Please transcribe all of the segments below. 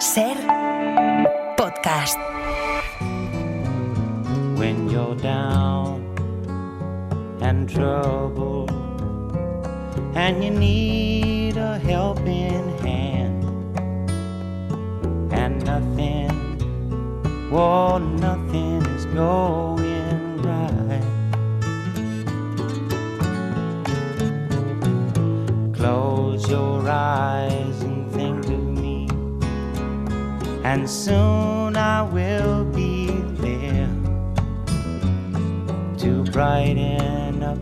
Ser podcast. When you're down and troubled and you need a helping hand and nothing is going right. Close your eyes and think of me, and soon I will be there to brighten up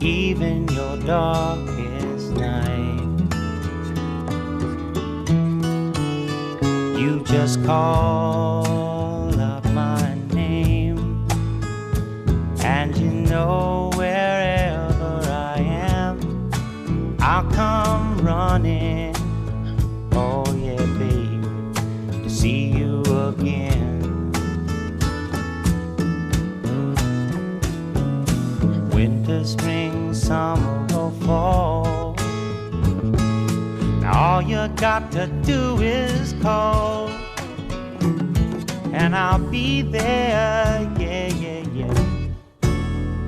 even your darkest night. You just call up my name, and you know wherever I am, I'll come running. Oh yeah, baby, to see you again. Winter, spring, summer or fall, now all you got to do is call, and I'll be there, yeah, yeah, yeah.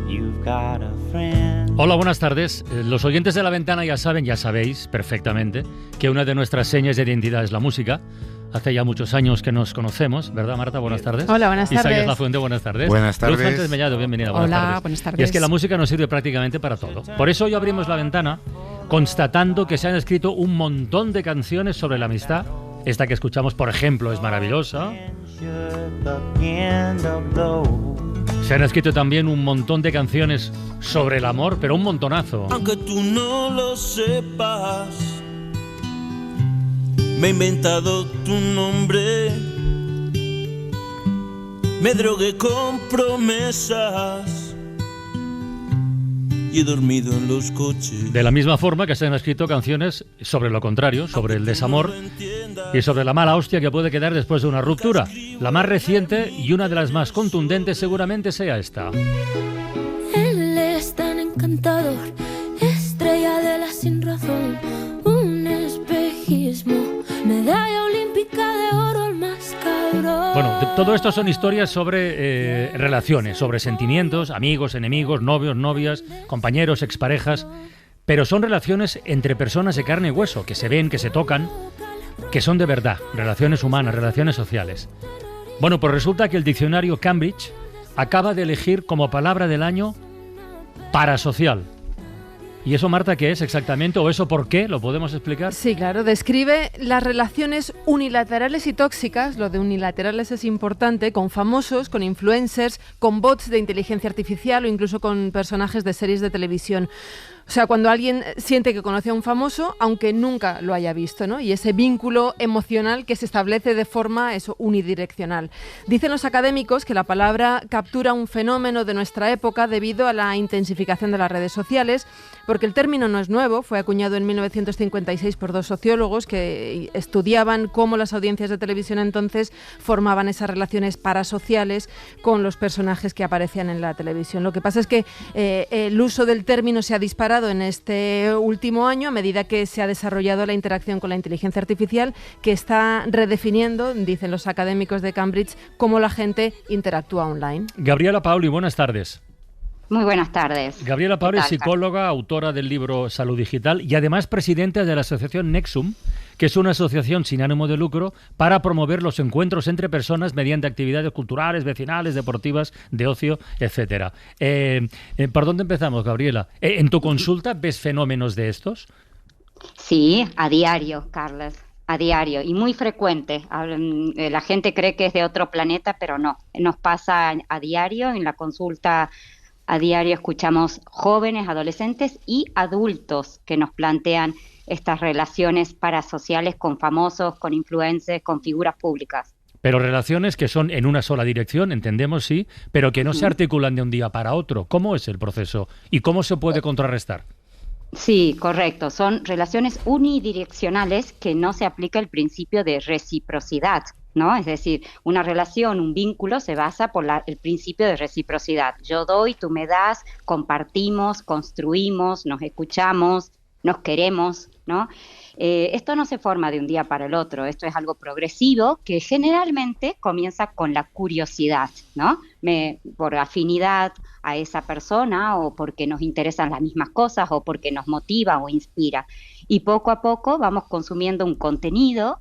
You've got a friend. Hola, buenas tardes. Los oyentes de La Ventana ya sabéis perfectamente que una de nuestras señas de identidad es la música. Hace ya muchos años que nos conocemos, ¿verdad, Marta? Buenas tardes. Hola, buenas tardes. Isaías Lafuente, buenas tardes. Buenas tardes. Luz Sánchez Mellado, bienvenida. Buenas tardes. Hola, buenas tardes. Y es que la música nos sirve prácticamente para todo. Por eso hoy abrimos La Ventana constatando que se han escrito un montón de canciones sobre la amistad. Esta que escuchamos, por ejemplo, es maravillosa. Se han escrito también un montón de canciones sobre el amor, pero un montonazo. Aunque tú no lo sepas, me he inventado tu nombre, me drogué con promesas y he dormido en los coches. De la misma forma que se han escrito canciones sobre lo contrario, sobre el desamor y sobre la mala hostia que puede quedar después de una ruptura. La más reciente y una de las más contundentes seguramente sea esta. Él es tan encantador, estrella de la sin razón, un espejismo, medalla olímpica de oro, el más cabrón. Bueno, todo esto son historias sobre relaciones, sobre sentimientos, amigos, enemigos, novios, novias, compañeros, exparejas, pero son relaciones entre personas de carne y hueso, que se ven, que se tocan, que son de verdad, relaciones humanas, relaciones sociales. Bueno, pues resulta que el diccionario Cambridge acaba de elegir como palabra del año parasocial. ¿Y eso, Marta, qué es exactamente? ¿O eso por qué? ¿Lo podemos explicar? Sí, claro. Describe las relaciones unilaterales y tóxicas, lo de unilaterales es importante, con famosos, con influencers, con bots de inteligencia artificial o incluso con personajes de series de televisión. O sea, cuando alguien siente que conoce a un famoso, aunque nunca lo haya visto, ¿no? Y ese vínculo emocional que se establece de forma unidireccional. Dicen los académicos que la palabra captura un fenómeno de nuestra época debido a la intensificación de las redes sociales, porque el término no es nuevo, fue acuñado en 1956 por dos sociólogos que estudiaban cómo las audiencias de televisión entonces formaban esas relaciones parasociales con los personajes que aparecían en la televisión. Lo que pasa es que el uso del término se ha disparado en este último año a medida que se ha desarrollado la interacción con la inteligencia artificial, que está redefiniendo, dicen los académicos de Cambridge, cómo la gente interactúa online. Gabriela Paoli, buenas tardes. Muy buenas tardes. Gabriela Paoli es psicóloga, autora del libro Salud Digital y además presidenta de la asociación Nexum, que es una asociación sin ánimo de lucro para promover los encuentros entre personas mediante actividades culturales, vecinales, deportivas, de ocio, etcétera. ¿Por dónde empezamos, Gabriela? ¿En tu consulta ves fenómenos de estos? Sí, a diario, Carlos, a diario y muy frecuente. La gente cree que es de otro planeta, pero no. Nos pasa a diario en la consulta. A diario escuchamos jóvenes, adolescentes y adultos que nos plantean estas relaciones parasociales con famosos, con influencers, con figuras públicas. Pero relaciones que son en una sola dirección, entendemos, sí, pero que no se articulan de un día para otro. ¿Cómo es el proceso y cómo se puede contrarrestar? Sí, correcto. Son relaciones unidireccionales que no se aplica el principio de reciprocidad, ¿no? Es decir, una relación, un vínculo se basa por el principio de reciprocidad. Yo doy, tú me das, compartimos, construimos, nos escuchamos, nos queremos, ¿no? Esto no se forma de un día para el otro, esto es algo progresivo que generalmente comienza con la curiosidad, ¿no? Por afinidad a esa persona o porque nos interesan las mismas cosas o porque nos motiva o inspira. Y poco a poco vamos consumiendo un contenido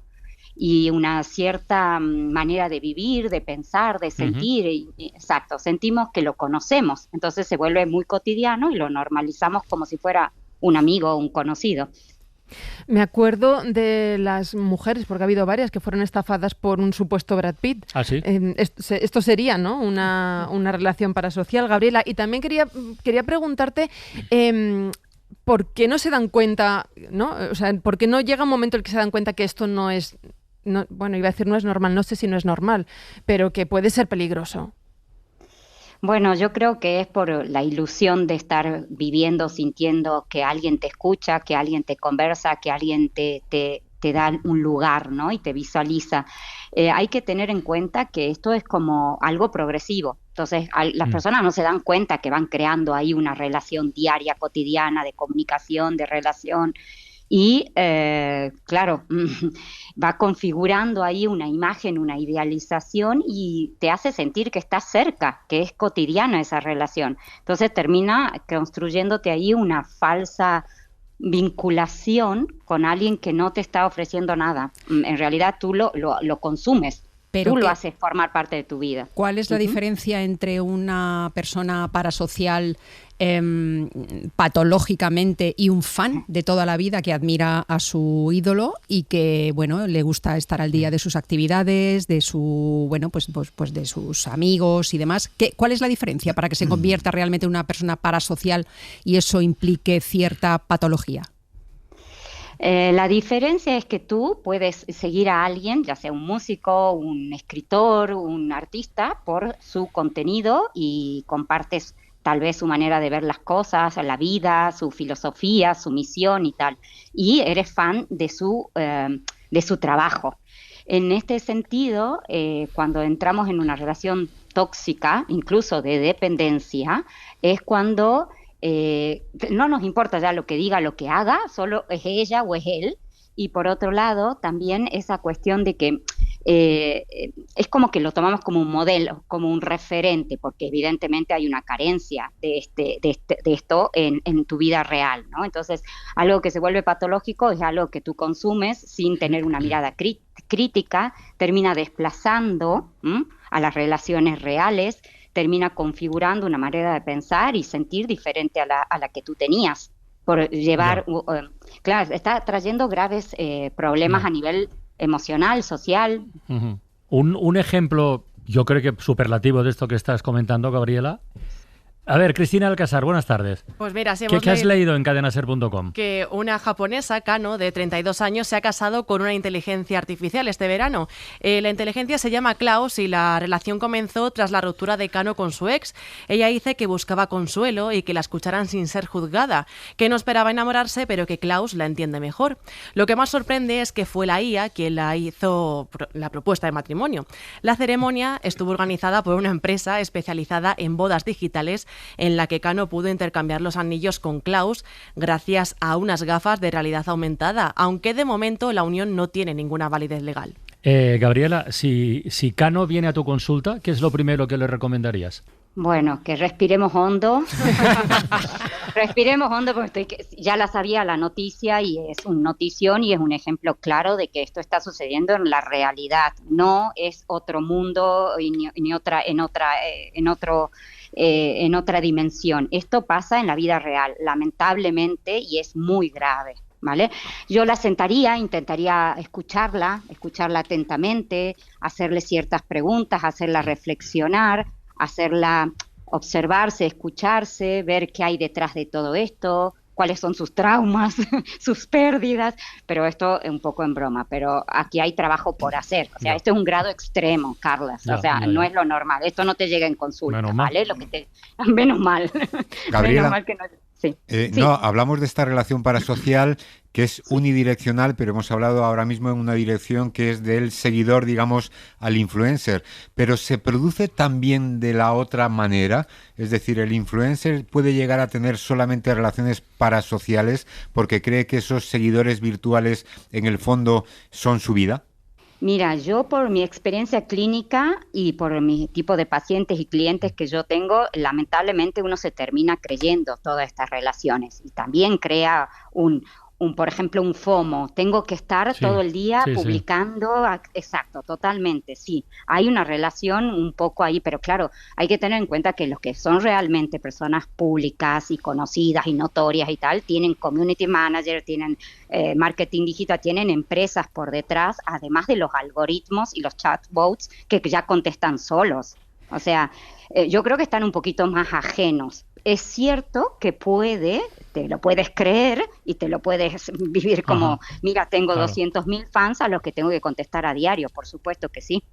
y una cierta manera de vivir, de pensar, de sentir. Exacto, sentimos que lo conocemos, entonces se vuelve muy cotidiano y lo normalizamos como si fuera un amigo o un conocido. Me acuerdo de las mujeres, porque ha habido varias que fueron estafadas por un supuesto Brad Pitt. ¿Ah, sí? Esto sería, ¿no?, una relación parasocial, Gabriela. Y también quería preguntarte ¿por qué no se dan cuenta, ¿no? O sea, ¿por qué no llega un momento en el que se dan cuenta que esto no es, bueno, iba a decir no es normal, no sé si no es normal, pero que puede ser peligroso? Bueno, yo creo que es por la ilusión de estar viviendo, sintiendo que alguien te escucha, que alguien te conversa, que alguien te da un lugar, ¿no? Y te visualiza. Hay que tener en cuenta que esto es como algo progresivo. Entonces, las personas no se dan cuenta que van creando ahí una relación diaria, cotidiana, de comunicación, de relación. Y, claro, va configurando ahí una imagen, una idealización y te hace sentir que estás cerca, que es cotidiana esa relación. Entonces termina construyéndote ahí una falsa vinculación con alguien que no te está ofreciendo nada. En realidad tú lo consumes. Pero tú lo haces formar parte de tu vida. ¿Cuál es la diferencia entre una persona parasocial patológicamente y un fan de toda la vida que admira a su ídolo y que, bueno, le gusta estar al día de sus actividades, de su, bueno, pues de sus amigos y demás? ¿Cuál es la diferencia para que se convierta realmente en una persona parasocial y eso implique cierta patología? La diferencia es que tú puedes seguir a alguien, ya sea un músico, un escritor, un artista, por su contenido y compartes tal vez su manera de ver las cosas, la vida, su filosofía, su misión y tal. Y eres fan de su trabajo. En este sentido, cuando entramos en una relación tóxica, incluso de dependencia, es cuando no nos importa ya lo que diga, lo que haga, solo es ella o es él. Y por otro lado, también esa cuestión de que es como que lo tomamos como un modelo, como un referente, porque evidentemente hay una carencia de esto en tu vida real, ¿no? Entonces, algo que se vuelve patológico es algo que tú consumes sin tener una mirada crítica, termina desplazando a las relaciones reales, termina configurando una manera de pensar y sentir diferente a la que tú tenías, por llevar, claro, está trayendo graves problemas a nivel emocional, social. Un ejemplo, yo creo que superlativo de esto que estás comentando, Gabriela. A ver, Cristina Alcázar, buenas tardes. Pues mira, ¿Qué has leído en cadenaser.com? Que una japonesa, Kano, de 32 años, se ha casado con una inteligencia artificial este verano. La inteligencia se llama Klaus y la relación comenzó tras la ruptura de Kano con su ex. Ella dice que buscaba consuelo y que la escucharan sin ser juzgada, que no esperaba enamorarse, pero que Klaus la entiende mejor. Lo que más sorprende es que fue la IA quien la hizo la propuesta de matrimonio. La ceremonia estuvo organizada por una empresa especializada en bodas digitales, en la que Kano pudo intercambiar los anillos con Klaus gracias a unas gafas de realidad aumentada, aunque de momento la unión no tiene ninguna validez legal. Gabriela, si Kano viene a tu consulta, ¿qué es lo primero que le recomendarías? Bueno, que respiremos hondo. Respiremos hondo porque ya la sabía la noticia y es una notición y es un ejemplo claro de que esto está sucediendo en la realidad. No es otro mundo ni en otra dimensión. Esto pasa en la vida real, lamentablemente, y es muy grave, ¿vale? Yo la sentaría, intentaría escucharla atentamente, hacerle ciertas preguntas, hacerla reflexionar, hacerla observarse, escucharse, ver qué hay detrás de todo esto, cuáles son sus traumas, sus pérdidas, pero esto es un poco en broma, pero aquí hay trabajo por hacer. O sea, esto es un grado extremo, Carlos, no es lo normal, esto no te llega en consulta, ¿vale? Menos mal. Gabriela, Menos mal que no. Sí. No, hablamos de esta relación parasocial que es unidireccional, pero hemos hablado ahora mismo en una dirección que es del seguidor, digamos, al influencer. Pero ¿se produce también de la otra manera? Es decir, ¿el influencer puede llegar a tener solamente relaciones parasociales porque cree que esos seguidores virtuales en el fondo son su vida? Mira, yo por mi experiencia clínica y por mi tipo de pacientes y clientes que yo tengo, lamentablemente uno se termina creyendo todas estas relaciones y también crea por ejemplo, un FOMO. Tengo que estar todo el día publicando. Exacto, totalmente, sí. Hay una relación un poco ahí, pero claro, hay que tener en cuenta que los que son realmente personas públicas y conocidas y notorias y tal, tienen community manager, tienen marketing digital, tienen empresas por detrás, además de los algoritmos y los chatbots que ya contestan solos. O sea, yo creo que están un poquito más ajenos. Es cierto que te lo puedes creer y te lo puedes vivir como, mira, tengo 200.000 fans a los que tengo que contestar a diario, por supuesto que sí.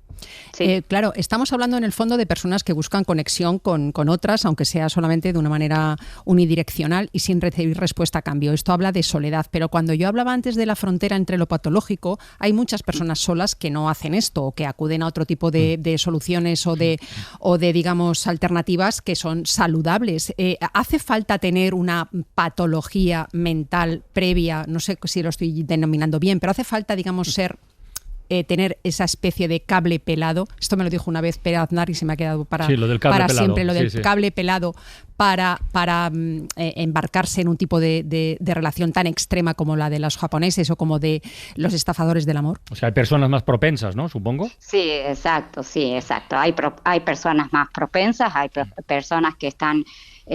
Claro, estamos hablando en el fondo de personas que buscan conexión con otras, aunque sea solamente de una manera unidireccional y sin recibir respuesta a cambio. Esto habla de soledad, pero cuando yo hablaba antes de la frontera entre lo patológico, hay muchas personas solas que no hacen esto o que acuden a otro tipo de soluciones o de, digamos, alternativas que son saludables. ¿Hace falta tener una patología mental previa? No sé si lo estoy denominando bien, pero hace falta, digamos, tener esa especie de cable pelado. Esto me lo dijo una vez Pere Aznar y se me ha quedado para siempre, lo del cable pelado para embarcarse en un tipo de relación tan extrema como la de los japoneses o como de los estafadores del amor. O sea, hay personas más propensas, ¿no? Supongo. Sí, exacto. Hay personas más propensas, hay personas que están...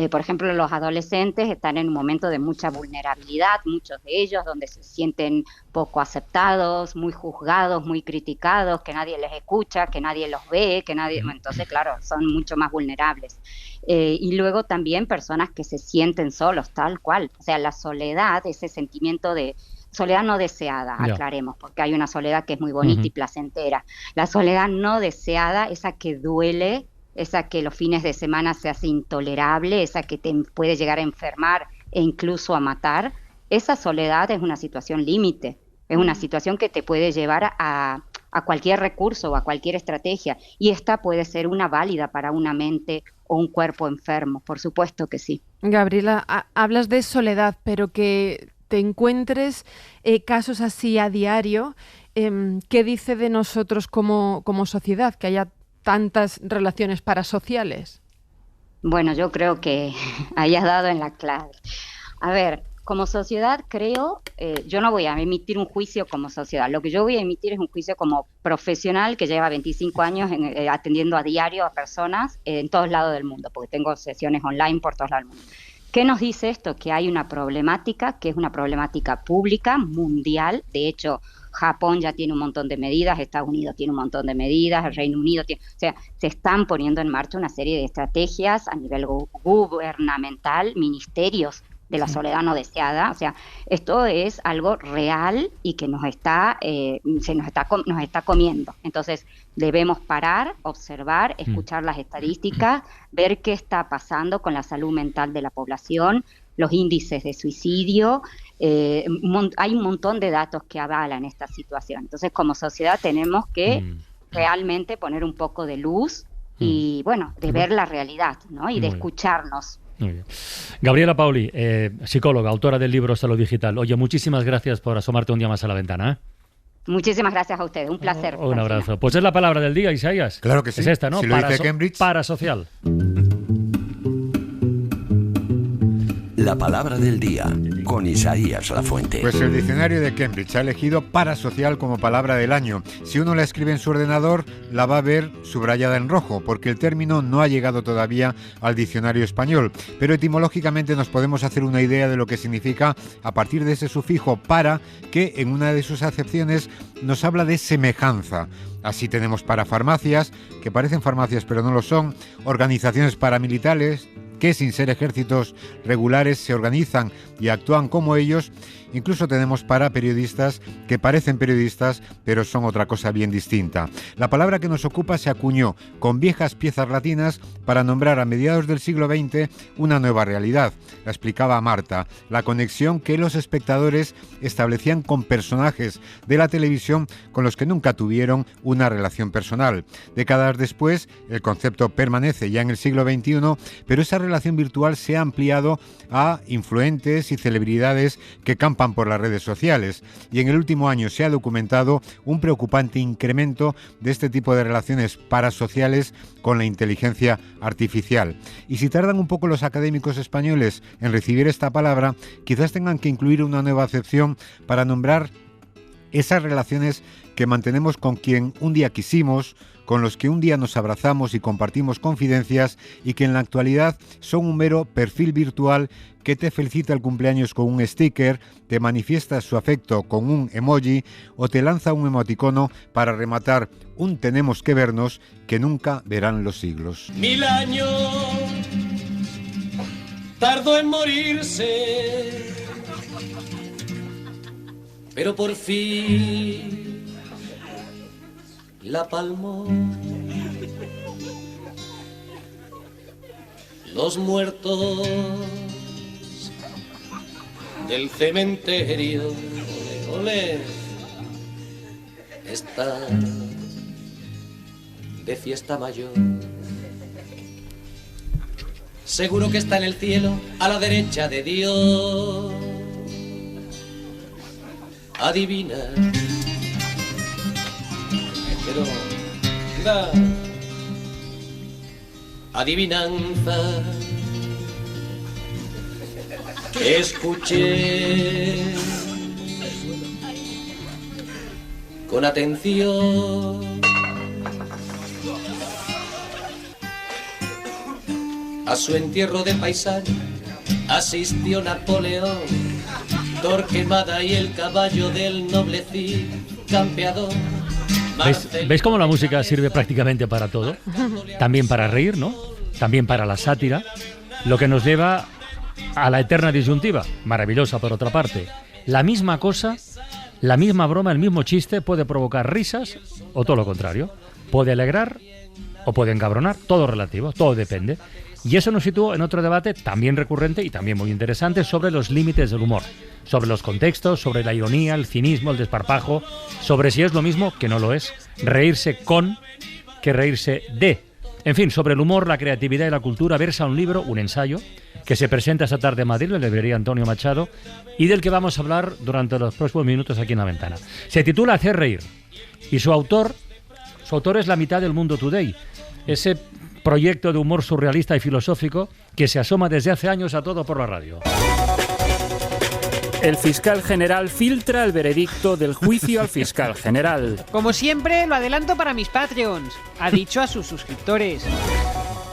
por ejemplo, los adolescentes están en un momento de mucha vulnerabilidad, muchos de ellos, donde se sienten poco aceptados, muy juzgados, muy criticados, que nadie les escucha, que nadie los ve, entonces, claro, son mucho más vulnerables. Y luego también personas que se sienten solos, tal cual. O sea, la soledad, ese sentimiento de soledad no deseada, aclaremos, porque hay una soledad que es muy bonita y placentera. La soledad no deseada, esa que duele, esa que los fines de semana se hace intolerable, esa que te puede llegar a enfermar e incluso a matar, esa soledad es una situación límite, es una situación que te puede llevar a cualquier recurso o a cualquier estrategia, y esta puede ser una válida para una mente o un cuerpo enfermo, por supuesto que sí. Gabriela, hablas de soledad, pero que te encuentres casos así a diario, ¿qué dice de nosotros como sociedad, que haya tantas relaciones parasociales? Bueno, yo creo que hayas dado en la clave. A ver, como sociedad creo, yo no voy a emitir un juicio como sociedad, lo que yo voy a emitir es un juicio como profesional que lleva 25 años atendiendo a diario a personas en todos lados del mundo, porque tengo sesiones online por todos lados del mundo. ¿Qué nos dice esto? Que hay una problemática, que es una problemática pública, mundial. De hecho, Japón ya tiene un montón de medidas, Estados Unidos tiene un montón de medidas, el Reino Unido tiene... O sea, se están poniendo en marcha una serie de estrategias a nivel gubernamental, ministerios de la soledad no deseada. O sea, esto es algo real y que nos está comiendo. Entonces, debemos parar, observar, escuchar las estadísticas, ver qué está pasando con la salud mental de la población, los índices de suicidio. Hay un montón de datos que avalan esta situación. Entonces, como sociedad tenemos que realmente poner un poco de luz y, bueno, de ver la realidad, ¿no? Y de escucharnos. Muy bien. Gabriela Pauli, psicóloga, autora del libro Salud Digital. Oye, muchísimas gracias por asomarte un día más a la ventana. Muchísimas gracias a ustedes, un placer. Un abrazo. Pues es la palabra del día, Isaías. Claro que sí. Es esta, ¿no? Si lo dice Cambridge. Parasocial. La palabra del día, con Isaías Lafuente. Pues el diccionario de Cambridge ha elegido parasocial como palabra del año. Si uno la escribe en su ordenador, la va a ver subrayada en rojo, porque el término no ha llegado todavía al diccionario español. Pero etimológicamente nos podemos hacer una idea de lo que significa a partir de ese sufijo para, que en una de sus acepciones nos habla de semejanza. Así tenemos parafarmacias, que parecen farmacias pero no lo son, organizaciones paramilitares, que sin ser ejércitos regulares se organizan y actúan como ellos. Incluso tenemos para periodistas que parecen periodistas, pero son otra cosa bien distinta. La palabra que nos ocupa se acuñó con viejas piezas latinas para nombrar a mediados del siglo XX una nueva realidad. La explicaba Marta, la conexión que los espectadores establecían con personajes de la televisión con los que nunca tuvieron una relación personal. Décadas después, el concepto permanece ya en el siglo XXI, pero esa relación virtual se ha ampliado a influentes y celebridades que campan por las redes sociales, y en el último año se ha documentado un preocupante incremento de este tipo de relaciones parasociales con la inteligencia artificial. Y si tardan un poco los académicos españoles en recibir esta palabra, quizás tengan que incluir una nueva acepción para nombrar esas relaciones que mantenemos con quien un día quisimos, con los que un día nos abrazamos y compartimos confidencias, y que en la actualidad son un mero perfil virtual que te felicita el cumpleaños con un sticker, te manifiesta su afecto con un emoji o te lanza un emoticono para rematar un tenemos que vernos que nunca verán los siglos. 1000 años tardó en morirse, pero por fin la palmó. Los muertos del cementerio, ole, ole, están de fiesta mayor. Seguro que está en el cielo, a la derecha de Dios. Adivina, pero da adivinanza. Escuché con atención a su entierro de paisano. Asistió Napoleón, Torquemada y el caballo del noble Cid campeador. ¿Veis cómo la música sirve prácticamente para todo? También para reír, ¿no? También para la sátira, lo que nos lleva a la eterna disyuntiva, maravillosa por otra parte. La misma cosa, la misma broma, el mismo chiste puede provocar risas o todo lo contrario. Puede alegrar o puede encabronar, todo relativo, todo depende. Y eso nos sitúa en otro debate también recurrente y también muy interesante sobre los límites del humor, sobre los contextos, sobre la ironía, el cinismo, el desparpajo, sobre si es lo mismo, que no lo es, reírse con que reírse de. En fin, sobre el humor, la creatividad y la cultura versa un libro, un ensayo, que se presenta esta tarde en Madrid, en la librería Antonio Machado, y del que vamos a hablar durante los próximos minutos aquí en La Ventana. Se titula Hacer reír, y su autor es La mitad del mundo today, ese proyecto de humor surrealista y filosófico que se asoma desde hace años a todo por la radio. El fiscal general filtra el veredicto del juicio al fiscal general. Como siempre, lo adelanto para mis Patreons, ha dicho a sus suscriptores.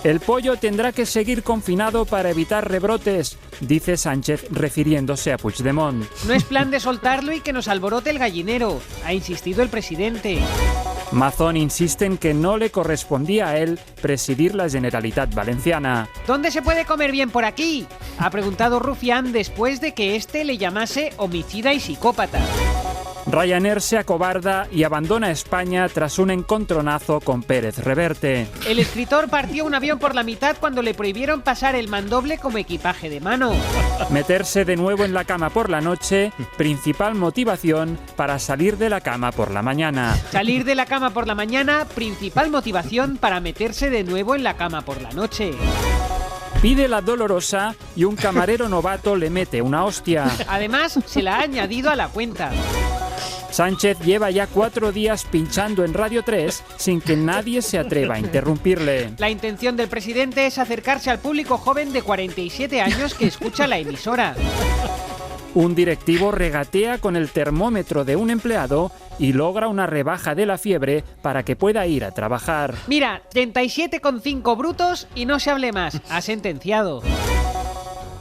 El pollo tendrá que seguir confinado para evitar rebrotes, dice Sánchez refiriéndose a Puigdemont. No es plan de soltarlo y que nos alborote el gallinero, ha insistido el presidente. Mazón insiste en que no le correspondía a él presidir la Generalitat Valenciana. ¿Dónde se puede comer bien por aquí?, ha preguntado Rufián después de que éste le llamase homicida y psicópata. Ryanair se acobarda y abandona España tras un encontronazo con Pérez Reverte. El escritor partió un avión por la mitad cuando le prohibieron pasar el mandoble como equipaje de mano. Meterse de nuevo en la cama por la noche, principal motivación para salir de la cama por la mañana. Salir de la cama por la mañana, principal motivación para meterse de nuevo en la cama por la noche. Pide la dolorosa y un camarero novato le mete una hostia. Además, se la ha añadido a la cuenta. Sánchez lleva ya 4 días pinchando en Radio 3 sin que nadie se atreva a interrumpirle. La intención del presidente es acercarse al público joven de 47 años que escucha la emisora. Un directivo regatea con el termómetro de un empleado y logra una rebaja de la fiebre para que pueda ir a trabajar. Mira, 37,5 brutos y no se hable más, ha sentenciado.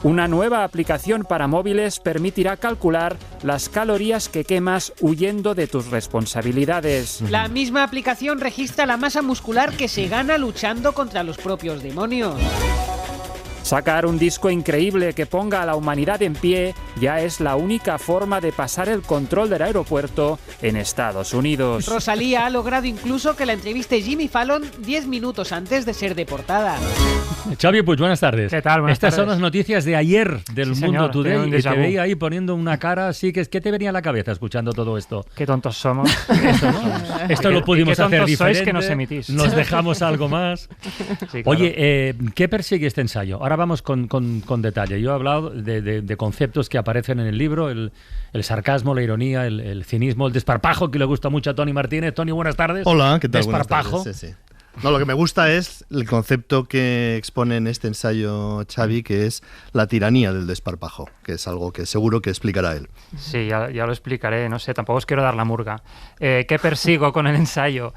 Una nueva aplicación para móviles permitirá calcular las calorías que quemas huyendo de tus responsabilidades. La misma aplicación registra la masa muscular que se gana luchando contra los propios demonios. Sacar un disco increíble que ponga a la humanidad en pie ya es la única forma de pasar el control del aeropuerto en Estados Unidos. Rosalía ha logrado incluso que la entreviste Jimmy Fallon 10 minutos antes de ser deportada. Xavi Puig, buenas tardes. ¿Qué tal? Buenas Estas tardes. son las noticias de ayer del Sí, Mundo señor, Today tengo un y te déjà vu. veía ahí poniendo una cara así que ¿qué te venía a la cabeza escuchando todo esto? Qué tontos somos. Esto lo pudimos qué hacer tontos diferente. sois que nos emitís. Nos dejamos algo más. Sí, claro. Oye, ¿qué persigue este ensayo? Ahora vamos con detalle. Yo he hablado de conceptos que aparecen en el libro, el sarcasmo, la ironía, el cinismo, el desparpajo, que le gusta mucho a Tony Martínez. Tony, buenas tardes. Hola, ¿qué tal? Buenas Desparpajo. tardes. Sí. No, lo que me gusta es el concepto que expone en este ensayo Xavi, que es la tiranía del desparpajo, que es algo que seguro que explicará él. Sí, ya lo explicaré, no sé, tampoco os quiero dar la murga. ¿Qué persigo con el ensayo?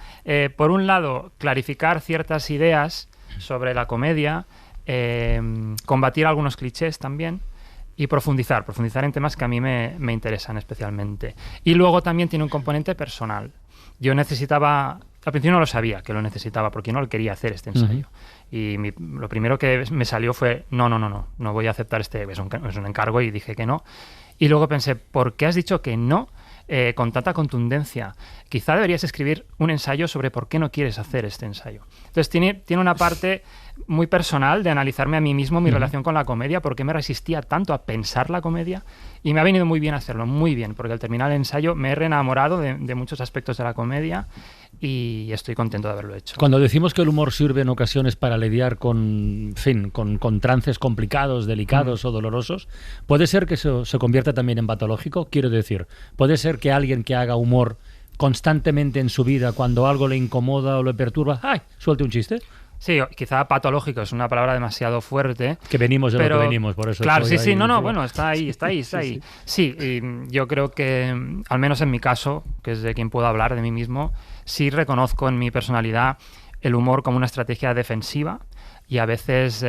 Por un lado, clarificar ciertas ideas sobre la comedia, combatir algunos clichés también y profundizar en temas que a mí me interesan especialmente. Y luego también tiene un componente personal. Yo necesitaba, al principio no lo sabía que lo necesitaba porque no lo quería hacer este ensayo. Y lo primero que me salió fue, no voy a aceptar es un encargo, y dije que no. Y luego pensé, ¿por qué has dicho que no con tanta contundencia? Quizá deberías escribir un ensayo sobre por qué no quieres hacer este ensayo. Entonces tiene una parte muy personal de analizarme a mí mismo, mi relación con la comedia, por qué me resistía tanto a pensar la comedia, y me ha venido muy bien hacerlo, muy bien, porque al terminar el ensayo me he reenamorado de muchos aspectos de la comedia y estoy contento de haberlo hecho. Cuando decimos que el humor sirve en ocasiones para lidiar con trances complicados, delicados o dolorosos, ¿puede ser que eso se convierta también en patológico? Quiero decir, ¿puede ser que alguien que haga humor constantemente en su vida, cuando algo le incomoda o le perturba, ¡ay!, suelte un chiste? Sí, quizá patológico es una palabra demasiado fuerte. Que venimos de lo que venimos, por eso. Claro, sí, ahí, bueno, está ahí. Sí, y yo creo que, al menos en mi caso, que es de quien puedo hablar, de mí mismo, sí reconozco en mi personalidad el humor como una estrategia defensiva y a veces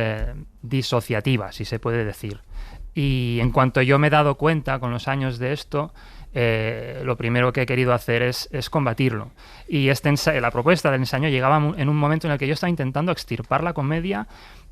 disociativa, si se puede decir. Y en cuanto yo me he dado cuenta con los años de esto, lo primero que he querido hacer es combatirlo. Y la propuesta del ensayo llegaba en un momento en el que yo estaba intentando extirpar la comedia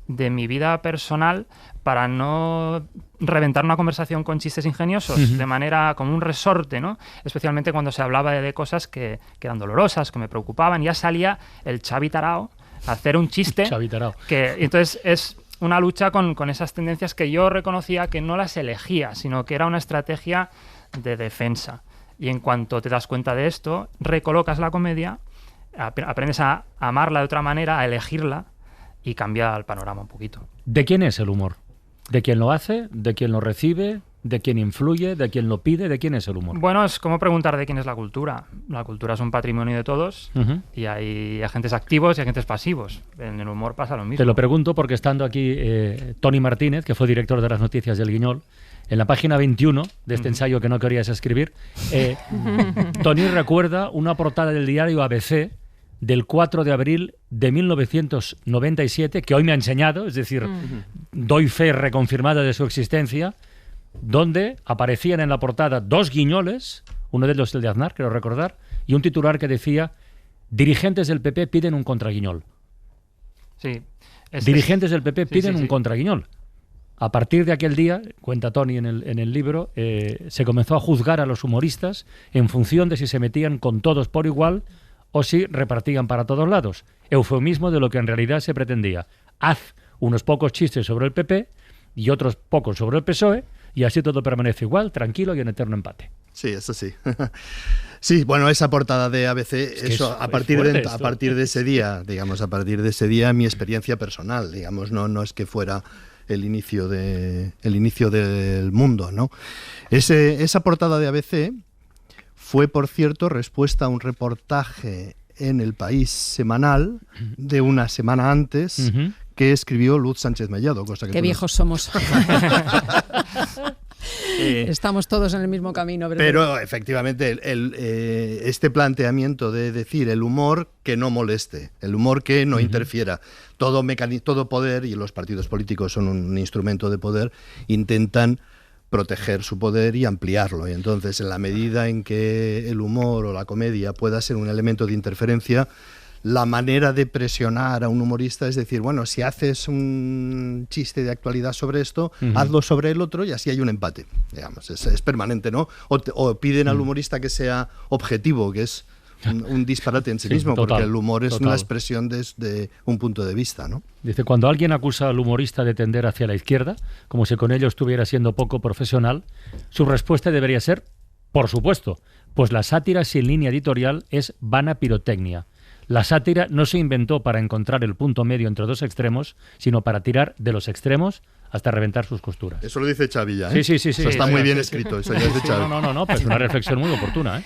de mi vida personal para no reventar una conversación con chistes ingeniosos de manera como un resorte, ¿no? Especialmente cuando se hablaba de cosas que eran dolorosas, que me preocupaban. Ya salía el Xavi Tarao a hacer un chiste. Xavi Tarao. Entonces es una lucha con esas tendencias que yo reconocía que no las elegía, sino que era una estrategia de defensa. Y en cuanto te das cuenta de esto, recolocas la comedia, aprendes a amarla de otra manera, a elegirla, y cambia el panorama un poquito. ¿De quién es el humor? ¿De quién lo hace? ¿De quién lo recibe? ¿De quién influye? ¿De quién lo pide? ¿De quién es el humor? Bueno, es como preguntar de quién es la cultura. La cultura es un patrimonio de todos y hay agentes activos y agentes pasivos. En el humor pasa lo mismo. Te lo pregunto porque estando aquí Tony Martínez, que fue director de las noticias del Guiñol, en la página 21 de este ensayo que no querías escribir, Tony recuerda una portada del diario ABC del 4 de abril de 1997, que hoy me ha enseñado, es decir, doy fe reconfirmada de su existencia, donde aparecían en la portada dos guiñoles, uno de ellos el de Aznar, quiero recordar, y un titular que decía: dirigentes del PP piden un contraguiñol. Sí. Dirigentes del PP piden un contraguiñol. A partir de aquel día, cuenta Tony en el libro, se comenzó a juzgar a los humoristas en función de si se metían con todos por igual o si repartían para todos lados. Eufemismo de lo que en realidad se pretendía. Haz unos pocos chistes sobre el PP y otros pocos sobre el PSOE, y así todo permanece igual, tranquilo y en eterno empate. Sí, eso sí. Sí, bueno, esa portada de ABC, a partir de ese día, mi experiencia personal, digamos, no es que fuera el inicio del mundo, ¿no? Esa portada de ABC fue, por cierto, respuesta a un reportaje en El País semanal de una semana antes que escribió Luz Sánchez Mellado, cosa que qué viejos somos. Estamos todos en el mismo camino. Pero efectivamente, este planteamiento de decir el humor que no moleste, el humor que no interfiera, todo poder, y los partidos políticos son un instrumento de poder, intentan proteger su poder y ampliarlo. Y entonces, en la medida en que el humor o la comedia pueda ser un elemento de interferencia, la manera de presionar a un humorista es decir, bueno, si haces un chiste de actualidad sobre esto, hazlo sobre el otro y así hay un empate, digamos, es permanente, ¿no? O piden al humorista que sea objetivo, que es un disparate en sí mismo, total, porque el humor es una expresión desde un punto de vista, ¿no? Dice, cuando alguien acusa al humorista de tender hacia la izquierda, como si con ello estuviera siendo poco profesional, su respuesta debería ser, por supuesto, pues la sátira sin línea editorial es vana pirotecnia. La sátira no se inventó para encontrar el punto medio entre dos extremos, sino para tirar de los extremos hasta reventar sus costuras. Eso lo dice Xavi ya, ¿eh? Sí. Eso está muy bien escrito, eso ya es de Xavi. No, pues una reflexión muy oportuna, ¿eh?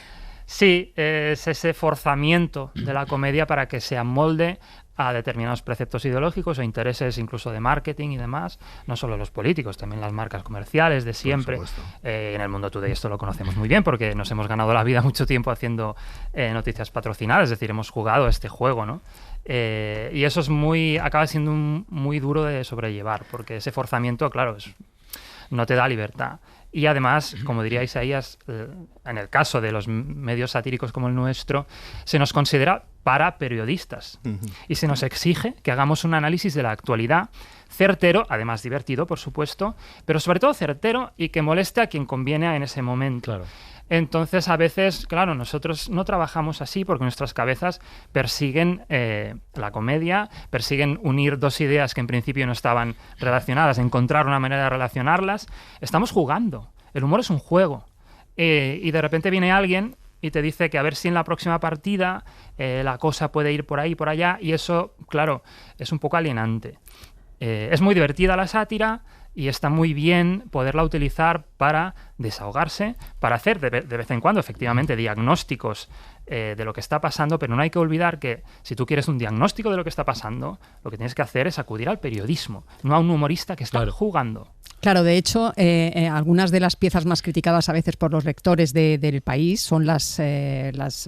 Sí, es ese forzamiento de la comedia para que se amolde a determinados preceptos ideológicos o intereses incluso de marketing y demás, no solo los políticos, también las marcas comerciales de siempre. En el Mundo Today esto lo conocemos muy bien porque nos hemos ganado la vida mucho tiempo haciendo noticias patrocinadas, es decir, hemos jugado este juego, ¿no? Y eso es acaba siendo muy duro de sobrellevar, porque ese forzamiento, claro, no te da libertad. Y además, como diría Isaías, en el caso de los medios satíricos como el nuestro, se nos considera para periodistas y se nos exige que hagamos un análisis de la actualidad certero, además divertido, por supuesto, pero sobre todo certero y que moleste a quien conviene en ese momento. Claro. Entonces, a veces, claro, nosotros no trabajamos así porque nuestras cabezas persiguen la comedia, persiguen unir dos ideas que en principio no estaban relacionadas, encontrar una manera de relacionarlas. Estamos jugando. El humor es un juego. Y de repente viene alguien y te dice que a ver si en la próxima partida la cosa puede ir por ahí, por allá, y eso, claro, es un poco alienante. Es muy divertida la sátira, y está muy bien poderla utilizar para desahogarse, para hacer de vez en cuando, efectivamente, diagnósticos de lo que está pasando, pero no hay que olvidar que si tú quieres un diagnóstico de lo que está pasando, lo que tienes que hacer es acudir al periodismo, no a un humorista que está jugando. Claro, de hecho, algunas de las piezas más criticadas a veces por los lectores del país son las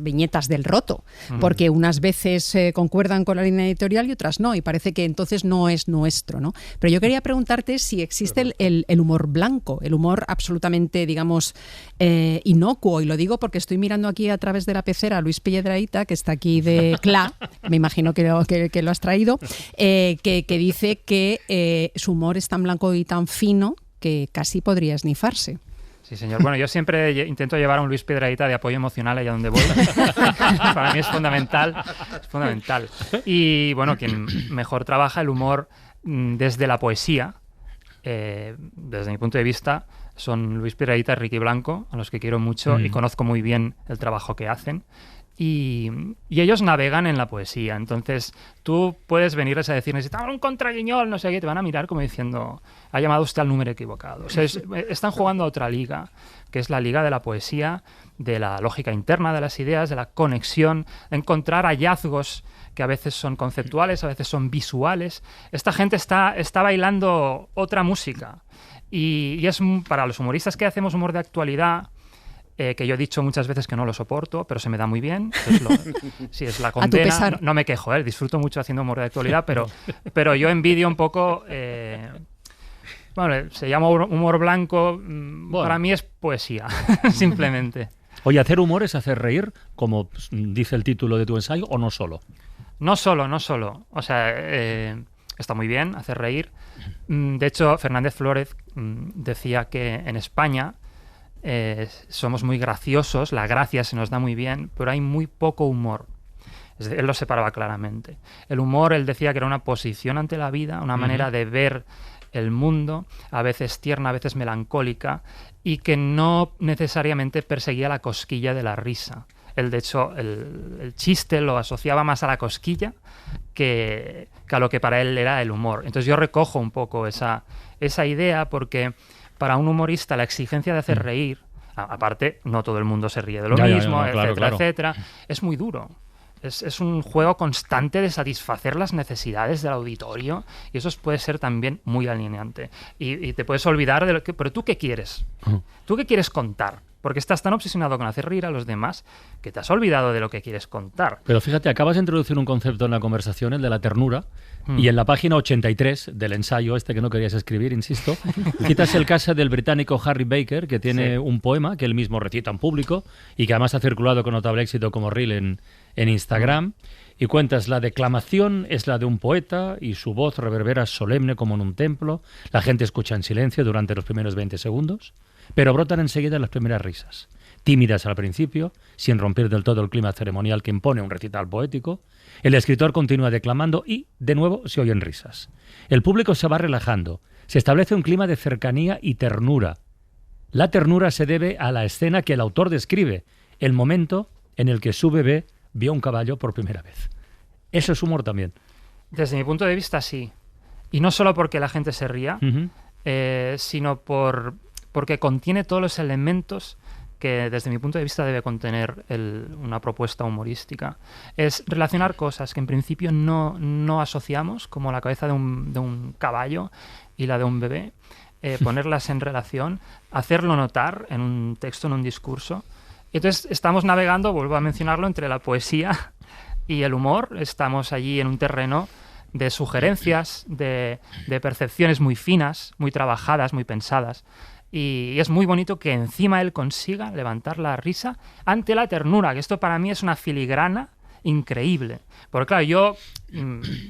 viñetas del roto, porque unas veces concuerdan con la línea editorial y otras no, y parece que entonces no es nuestro, ¿no? Pero yo quería preguntarte si existe el humor blanco, el humor absolutamente, digamos, inocuo, y lo digo porque estoy mirando aquí a través de la pecera a Luis Piedrahita, que está aquí de CLA, me imagino que lo has traído, que dice que su humor es tan blanco y tan fino que casi podría esnifarse. Sí, señor. Bueno, yo siempre intento llevar a un Luis Piedrahita de apoyo emocional allá donde voy. Para mí es fundamental. Es fundamental. Y bueno, quien mejor trabaja el humor desde la poesía, desde mi punto de vista, son Luis Piedrahita y Ricky Blanco, a los que quiero mucho y conozco muy bien el trabajo que hacen. Y ellos navegan en la poesía. Entonces, tú puedes venirles a decir, necesitamos un contraguiñol, no sé qué, te van a mirar como diciendo, ha llamado usted al número equivocado. O sea, están jugando a otra liga, que es la liga de la poesía, de la lógica interna de las ideas, de la conexión, de encontrar hallazgos que a veces son conceptuales, a veces son visuales. Esta gente está bailando otra música. Y es para los humoristas que hacemos humor de actualidad, que yo he dicho muchas veces que no lo soporto, pero se me da muy bien. Si es la condena, no me quejo, disfruto mucho haciendo humor de actualidad, pero yo envidio un poco... bueno, se llama humor blanco, para mí es poesía, simplemente. Oye, ¿hacer humor es hacer reír, como dice el título de tu ensayo, o no solo? No solo. O sea, está muy bien hacer reír. De hecho, Fernández Flórez decía que en España somos muy graciosos, la gracia se nos da muy bien, pero hay muy poco humor. Él lo separaba claramente. El humor, él decía que era una posición ante la vida, una manera de ver el mundo, a veces tierna, a veces melancólica, y que no necesariamente perseguía la cosquilla de la risa. Él, de hecho, el chiste lo asociaba más a la cosquilla que a lo que para él era el humor. Entonces yo recojo un poco esa idea, porque para un humorista la exigencia de hacer reír, aparte no todo el mundo se ríe de lo mismo, etcétera, es muy duro. Es un juego constante de satisfacer las necesidades del auditorio, y eso puede ser también muy alienante. Y te puedes olvidar de lo que... Pero ¿tú qué quieres? ¿Tú qué quieres contar? porque estás tan obsesionado con hacer reír a los demás que te has olvidado de lo que quieres contar. Pero fíjate, acabas de introducir un concepto en la conversación, el de la ternura, y en la página 83 del ensayo este que no querías escribir, insisto, citas el caso del británico Harry Baker, que tiene un poema que él mismo recita en público y que además ha circulado con notable éxito como reel en Instagram, y cuentas: la declamación es la de un poeta y su voz reverbera solemne como en un templo, la gente escucha en silencio durante los primeros 20 segundos, pero brotan enseguida las primeras risas, tímidas al principio, sin romper del todo el clima ceremonial que impone un recital poético. El escritor continúa declamando y, de nuevo, se oyen risas. El público se va relajando, se establece un clima de cercanía y ternura. La ternura se debe a la escena que el autor describe, el momento en el que su bebé vio un caballo por primera vez. Eso es humor también. Desde mi punto de vista, sí. Y no solo porque la gente se ría, sino porque contiene todos los elementos que desde mi punto de vista debe contener una propuesta humorística. Es relacionar cosas que en principio no asociamos, como la cabeza de un caballo y la de un bebé, ponerlas en relación, hacerlo notar en un texto, en un discurso. Y entonces estamos navegando, vuelvo a mencionarlo, entre la poesía y el humor. Estamos allí en un terreno de sugerencias, de percepciones muy finas, muy trabajadas, muy pensadas. Y es muy bonito que encima él consiga levantar la risa ante la ternura, que esto para mí es una filigrana increíble. Porque claro, yo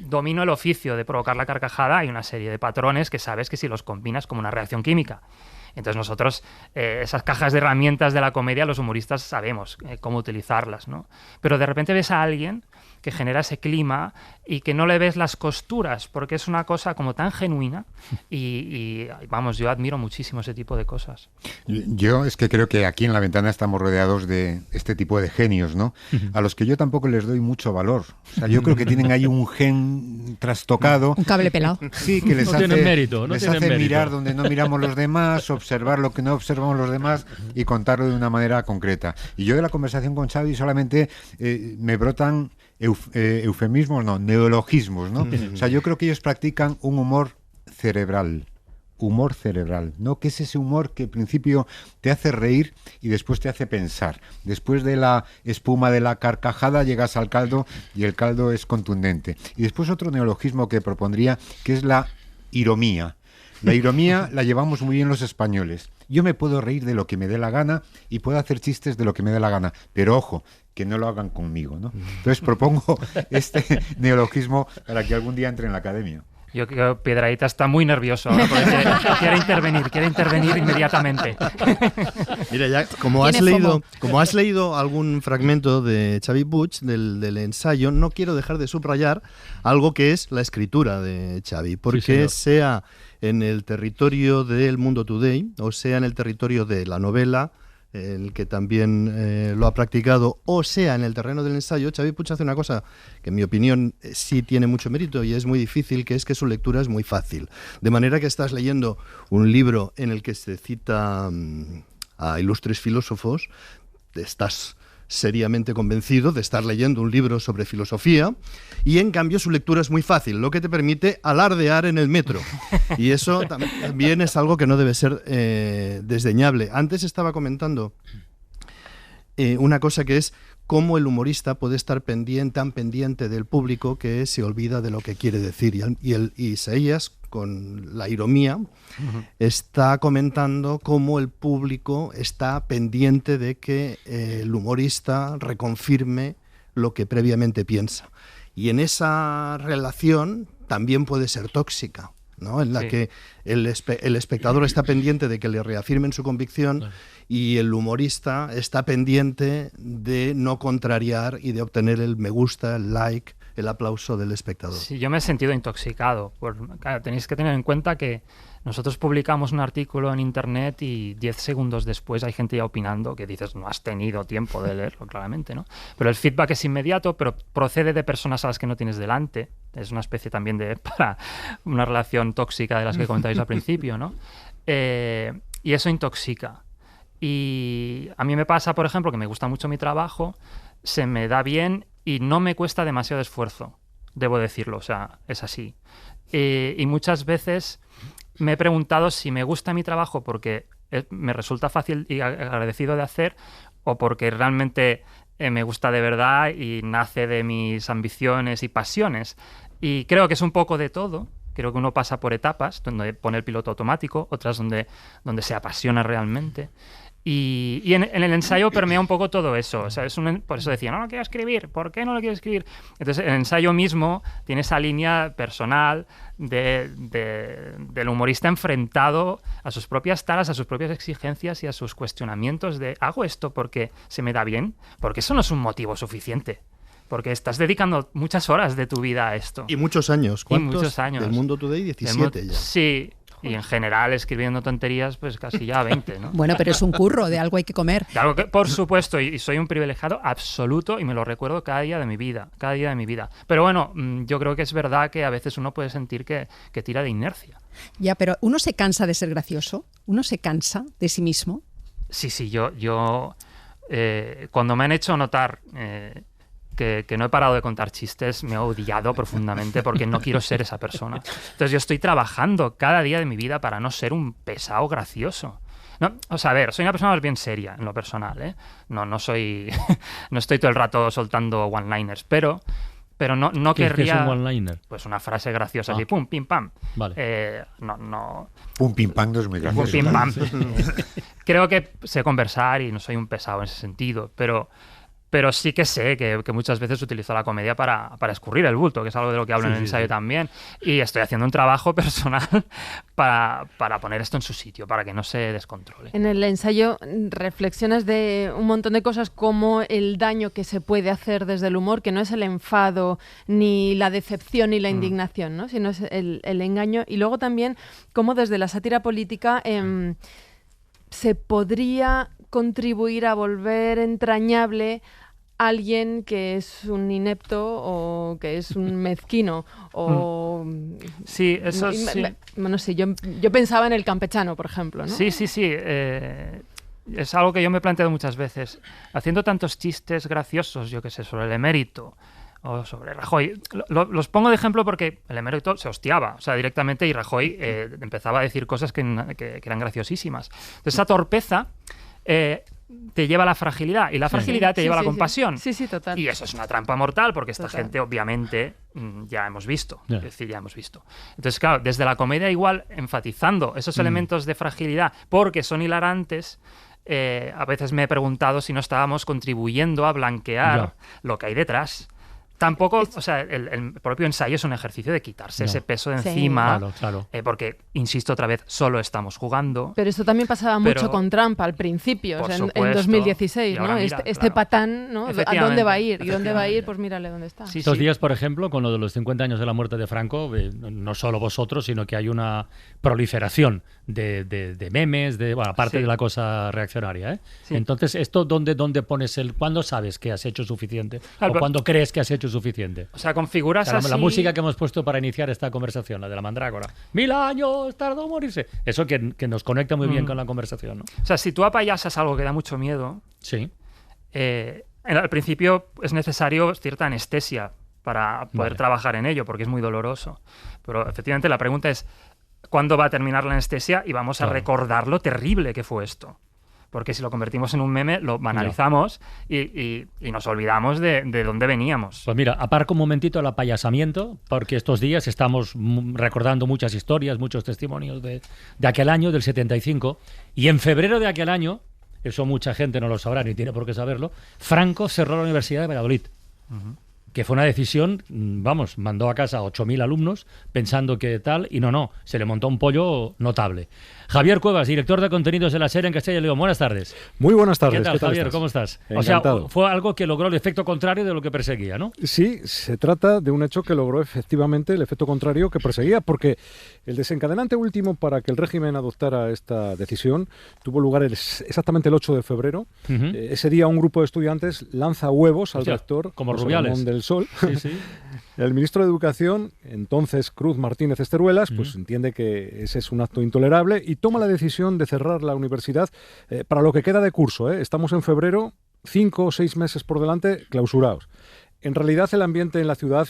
domino el oficio de provocar la carcajada. Hay una serie de patrones que sabes que si los combinas como una reacción química. Entonces nosotros, esas cajas de herramientas de la comedia, los humoristas sabemos cómo utilizarlas, ¿no? Pero de repente ves a alguien que genera ese clima y que no le ves las costuras, porque es una cosa como tan genuina y vamos, yo admiro muchísimo ese tipo de cosas. Yo es que creo que aquí en La Ventana estamos rodeados de este tipo de genios, ¿no? A los que yo tampoco les doy mucho valor. O sea, yo creo que tienen ahí un gen trastocado. Un cable pelado. Sí, que les no hace, tienen mérito, no les tienen hace mérito. mirar donde no miramos los demás, observar lo que no observamos los demás y contarlo de una manera concreta. Y yo de la conversación con Xavi solamente me brotan eufemismos, no, neologismos, ¿no? O sea, yo creo que ellos practican un humor cerebral, ¿no? Que es ese humor que al principio te hace reír y después te hace pensar. Después de la espuma de la carcajada llegas al caldo y el caldo es contundente. Y después otro neologismo que propondría, que es la ironía. La ironía la llevamos muy bien los españoles. Yo me puedo reír de lo que me dé la gana y puedo hacer chistes de lo que me dé la gana, pero ojo, que no lo hagan conmigo, ¿no? Entonces propongo este neologismo para que algún día entre en la academia. Yo creo que Piedrahita está muy nervioso ahora porque quiere intervenir inmediatamente. Mira, ya como has leído algún fragmento de Xavi Puig del ensayo, no quiero dejar de subrayar algo que es la escritura de Xavi, porque sí, sea en el territorio del Mundo Today o sea en el territorio de la novela, en el que también lo ha practicado, o sea en el terreno del ensayo, Xavi Puig hace una cosa que en mi opinión sí tiene mucho mérito y es muy difícil, que es que su lectura es muy fácil. De manera que estás leyendo un libro en el que se cita a ilustres filósofos, estás seriamente convencido de estar leyendo un libro sobre filosofía, y en cambio su lectura es muy fácil, lo que te permite alardear en el metro, y eso también es algo que no debe ser desdeñable. Antes estaba comentando una cosa, que es cómo el humorista puede estar tan pendiente del público que se olvida de lo que quiere decir, y Isaías, con la ironía, está comentando cómo el público está pendiente de que el humorista reconfirme lo que previamente piensa. Y en esa relación también puede ser tóxica, ¿no? En la que el espectador está pendiente de que le reafirmen su convicción, y el humorista está pendiente de no contrariar y de obtener el me gusta, el like, el aplauso del espectador. Sí, yo me he sentido intoxicado. Claro, tenéis que tener en cuenta que nosotros publicamos un artículo en internet y 10 segundos después hay gente ya opinando, que dices, no has tenido tiempo de leerlo, claramente, ¿no? Pero el feedback es inmediato, pero procede de personas a las que no tienes delante. Es una especie también para una relación tóxica de las que comentáis al principio, ¿no? Y eso intoxica. Y a mí me pasa, por ejemplo, que me gusta mucho mi trabajo, se me da bien y no me cuesta demasiado esfuerzo, debo decirlo, o sea, es así. Y muchas veces me he preguntado si me gusta mi trabajo porque me resulta fácil y agradecido de hacer, o porque realmente me gusta de verdad y nace de mis ambiciones y pasiones. Y creo que es un poco de todo. Creo que uno pasa por etapas, donde pone el piloto automático, otras donde se apasiona realmente. Y en el ensayo permea un poco todo eso. O sea, por eso decía, no quiero escribir. ¿Por qué no lo quiero escribir? Entonces, el ensayo mismo tiene esa línea personal del humorista enfrentado a sus propias taras, a sus propias exigencias y a sus cuestionamientos de ¿hago esto porque se me da bien? Porque eso no es un motivo suficiente. Porque estás dedicando muchas horas de tu vida a esto. Y muchos años. ¿Cuántos? Y muchos años. Del Mundo Today, 17 ya. Sí. Y en general, escribiendo tonterías, pues casi ya 20, ¿no? Bueno, pero es un curro, de algo hay que comer. De algo que, por supuesto, y soy un privilegiado absoluto y me lo recuerdo cada día de mi vida, Pero bueno, yo creo que es verdad que a veces uno puede sentir que tira de inercia. Ya, pero ¿uno se cansa de ser gracioso? ¿Uno se cansa de sí mismo? Sí, yo cuando me han hecho notar... Que no he parado de contar chistes, me he odiado profundamente porque no quiero ser esa persona. Entonces yo estoy trabajando cada día de mi vida para no ser un pesado gracioso. No, o sea, a ver, soy una persona más bien seria en lo personal, ¿eh? No soy... no estoy todo el rato soltando one-liners, pero no querría... ¿Qué es un one-liner? Pues una frase graciosa, así, pum, pim, pam. Vale. Pum, pim, pam, no es muy gracioso. Pum, pim, pam. Creo que sé conversar y no soy un pesado en ese sentido, pero sí que sé que muchas veces utilizo la comedia para escurrir el bulto, que es algo de lo que hablo en el ensayo también. Y estoy haciendo un trabajo personal para poner esto en su sitio, para que no se descontrole. En el ensayo reflexionas de un montón de cosas como el daño que se puede hacer desde el humor, que no es el enfado, ni la decepción, ni la indignación, ¿no? Sino es el engaño. Y luego también cómo desde la sátira política se podría contribuir a volver entrañable alguien que es un inepto o que es un mezquino o... Sí, eso sí. Bueno, sí, yo pensaba en el campechano, por ejemplo, ¿no? Sí. Es algo que yo me he planteado muchas veces. Haciendo tantos chistes graciosos, yo qué sé, sobre el emérito o sobre Rajoy. Los pongo de ejemplo porque el emérito se hostiaba, o sea, directamente, y Rajoy empezaba a decir cosas que eran graciosísimas. Entonces, esa torpeza... te lleva a la fragilidad y la fragilidad te lleva a la compasión. Sí, total. Y eso es una trampa mortal porque esta gente obviamente ya hemos visto. Es decir, ya hemos visto. Entonces, claro, desde la comedia igual enfatizando esos elementos de fragilidad porque son hilarantes, a veces me he preguntado si no estábamos contribuyendo a blanquear lo que hay detrás. Tampoco, o sea, el propio ensayo es un ejercicio de quitarse ese peso de encima, claro. Porque, insisto otra vez, solo estamos jugando. Pero esto también pasaba mucho con Trump al principio, o sea, en 2016, ¿no? Mira, este patán, ¿no? ¿A dónde va a ir? ¿Y dónde va a ir? Pues mírale dónde está. Estos días, por ejemplo, con lo de los 50 años de la muerte de Franco, no solo vosotros, sino que hay una proliferación de memes, aparte de la cosa reaccionaria, ¿eh? Sí. Entonces, ¿esto dónde pones cuándo sabes que has hecho suficiente? ¿O cuándo crees que has hecho suficiente? O sea, configuras así... La música que hemos puesto para iniciar esta conversación, la de la mandrágora. 1000 años tardó en morirse. Eso que nos conecta muy bien con la conversación, ¿no? O sea, si tú apayasas algo que da mucho miedo... Sí. Al principio es necesario cierta anestesia para poder trabajar en ello, porque es muy doloroso. Pero efectivamente la pregunta es ¿cuándo va a terminar la anestesia? Y vamos a recordar lo terrible que fue esto. Porque si lo convertimos en un meme, lo banalizamos y nos olvidamos de dónde veníamos. Pues mira, aparco un momentito el apayasamiento, porque estos días estamos recordando muchas historias, muchos testimonios de aquel año, del 75, y en febrero de aquel año, eso mucha gente no lo sabrá ni tiene por qué saberlo, Franco cerró la Universidad de Valladolid. Que fue una decisión, mandó a casa a 8.000 alumnos pensando que tal, y no, se le montó un pollo notable. Javier Cuevas, director de contenidos de la SER en Castilla y León. Buenas tardes. Muy buenas tardes. ¿Qué tal, Javier? Estás? ¿Cómo estás? Encantado. O sea, fue algo que logró el efecto contrario de lo que perseguía, ¿no? Sí, se trata de un hecho que logró efectivamente el efecto contrario que perseguía, porque el desencadenante último para que el régimen adoptara esta decisión tuvo lugar exactamente el 8 de febrero. Ese día un grupo de estudiantes lanza huevos al rector, como José Rubiales. Ramón del Sol. Sí. El ministro de Educación, entonces Cruz Martínez Esteruelas, pues entiende que ese es un acto intolerable y toma la decisión de cerrar la universidad para lo que queda de curso. Estamos en febrero, 5 o 6 meses por delante clausurados. En realidad el ambiente en la ciudad